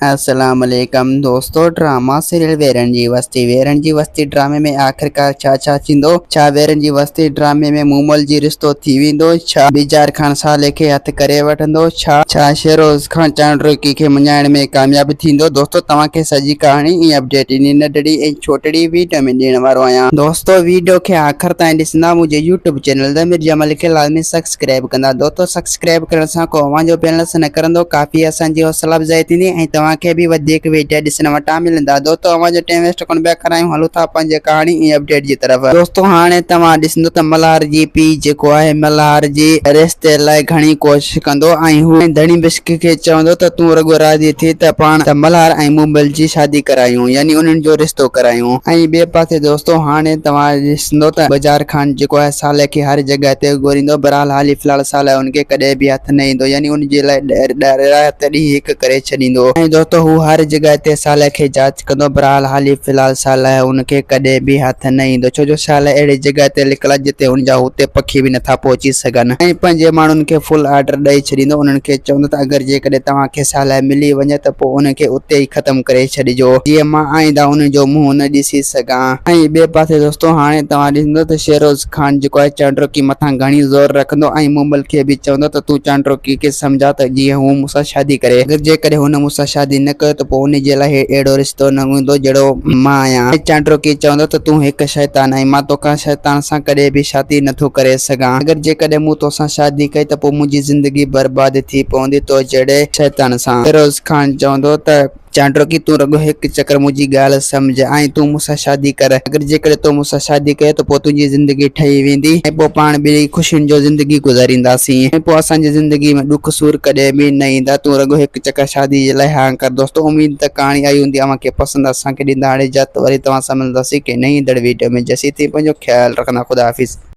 अस्सलाम वालेकुम दोस्तों। ड्रामा सीरियल वेरन जी वस्ती ड्रामे में आखिरकार छा थींदो। छा वेरन जी वस्ती ड्रामे में मूमल जी रिश्तो थी वेंदो। छा बिजार खान साले खे हथ करे वठंदो। छा शेरोज खान चांडोकी खे मञाइण में कामयाब थींदो। दोस्तों तव्हांखे सॼी कहानी ऐं अपडेट इन नंढड़ी ऐं छोटड़ी वीडियो में ॾियण वारो आहियां। दोस्तों वीडियो खे आख़िर ताईं ॾिसंदा मुंहिंजे YouTube channel the Mirza Malik खे लाज़मी सब्सक्राइब कंदा। दोस्तों सब्सक्राइब करण सां को अव्हांजो बैलेंस न करंदो, काफ़ी असांजी हौसला अफ़जाई थींदी ऐं तव्हांखे भी वधीक वीडियो ॾिसण वटां मिलंदा। दोस्तों अव्हांजो टाइम वेस्ट कोन पिया करायूं, हलूं था पंहिंजे कहानी ऐं अपडेट जी तरफ़। दोस्तों हाणे तव्हां ॾिसंदो त मल्हार जी पीउ जेको आहे मल्हार जी रिश्ते लाइ घणी कोशिश कंदो ऐं हू धणी बिस्क खे चवंदो त तूं रुॻो राज़ी थी त पाण त मल्हार ऐं मूमल जी शादी करायूं, यानी उन्हनि जो रिश्तो करायूं। ऐं ॿिए पासे दोस्तों हाणे तव्हां ॾिसंदो त बाज़ार खान जेको आहे साले खे हर जॻह ते ॻोल्हींदो। बहरहाल हाली फ़िलहाल साल उनखे कॾहिं बि हथ न ईंदो, यानी उनजे लाइ तॾहिं हिकु करे छॾींदो। ऐं दोस्तों हू हर जगह ते साल खे जांच कंदो। बहरहाल हाली फ़िलहाल साल उनखे कॾहिं बि हथ न ईंदो, छो जो साल अहिड़ी जगह ते लिकल आहे जिते उनजा हुते पखी बि नथा पहुची सघनि। ऐं पंहिंजे माण्हुनि खे फुल ऑर्डर ॾेई छॾींदो। उन्हनि खे चवंदो त अगरि जेकॾहिं तव्हांखे साल मिली वञे त पोइ उनखे उते ई ख़तमु करे छॾिजो, जीअं मां आईंदा उनजो मुंहुं न ॾिसी सघां। ऐं ॿिए पासे दोस्तों हाणे तव्हां ॾिसंदो त शेरोज खान जेको आहे चांडोकी मथां घणी ज़ोर रखंदो ऐं मूमल खे बि चवंदो त तूं चांडोकी खे सम्झा त जीअं हू मूंसां शादी करे। अगरि जेकॾहिं हुन मूंसां शादी न कयो त पोइ उनजे लाइ अहिड़ो रिश्तो न हूंदो जहिड़ो मां आहियां। चांडोकी चवंदो त तूं हिकु शैतान आहीं, मां तोखां शैतान सां कॾहिं बि शादी नथो करे सघां। अगरि जेकॾहिं मूं तोसां शादी कई त पोइ मुंहिंजी ज़िंदगी बर्बाद थी पवंदी तो जहिड़े शैतान सां। शेरोज खान चवंदो त चांडोकी तूं रुॻो हिकु चकर मुंहिंजी ॻाल्हि सम्झ ऐं तूं मूंसां शादी कर। अगरि जेकॾहिं तूं मूंसां शादी कयो त पोइ तुंहिंजी ज़िंदगी ठही वेंदी ऐं पोइ पाण ॿिनी ख़ुशियुनि जो ज़िंदगी गुज़ारींदासीं ऐं पोइ असांजी ज़िंदगी में ॾुख सूर कॾहिं बि न ईंदा। तूं रुॻो हिकु चकर शादी जे लाइ हा कर। दोस्तों उम्मीद त कहानी आई हूंदी अव्हांखे पसंदि। असांखे ॾींदा हाणे इजाज़त, वरी तव्हां सां मिलंदासीं कंहिं नई वीडियो में। जैसी थी पंहिंजो ख्यालु रखंदा। खुदा हाफ़िज़।